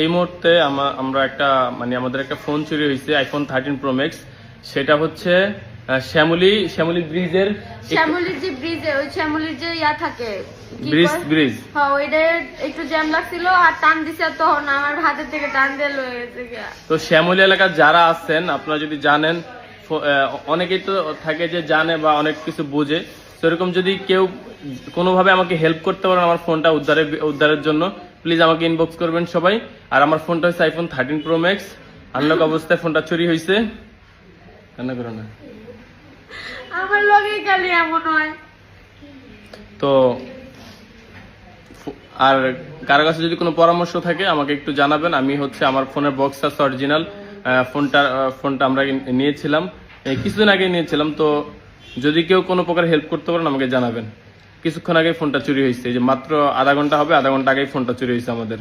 এই মুহূর্তে আমরা একটা মানে আমাদের একটা ফোন চুরি হয়েছে, আইফোন 13 প্রো ম্যাক্স। সেটা হচ্ছে শ্যামলী ব্রিজের, শ্যামলীর যে ব্রিজে, ওই শ্যামলীর যে ইয়া থাকে ব্রিজ হ্যাঁ, ওইটা একটু জ্যাম লাগছিল আর টান দিছে, তখন আমার হাতের থেকে টান দিয়ে লয়ে গেছে গিয়া। তো শ্যামলী এলাকার যারা আছেন আপনারা যদি জানেন, অনেকেই তো থাকে যে জানে বা অনেক কিছু বোঝে, সেরকম যদি কেউ কোনোভাবে আমাকে হেল্প করতে পারেন আমার ফোনটা উদ্ধারের জন্য, প্লিজ আমাকে ইনবক্স করবেন সবাই। আর আমার ফোনটা হচ্ছে আইফোন 13 প্রো ম্যাক্স, আনলক অবস্থায় ফোনটা চুরি হয়েছে। কান্না করো না, আমার লগে খালি এমন হয়। তো আর কারো কাছে যদি কোনো পরামর্শ থাকে আমাকে একটু জানাবেন। আমি হচ্ছে আমার ফোনের বক্স আছে অরিজিনাল, ফোনটা আমরা নিয়েছিলাম কিছুদিন আগে নিয়েছিলাম। তো যদি কেউ কোনো প্রকার হেল্প করতে পারেন আমাকে জানাবেন। কিছুক্ষণ আগে ফোনটা চুরি হয়েছে, যে মাত্র আধা ঘন্টা আগেই ফোনটা চুরি হয়েছে আমাদের।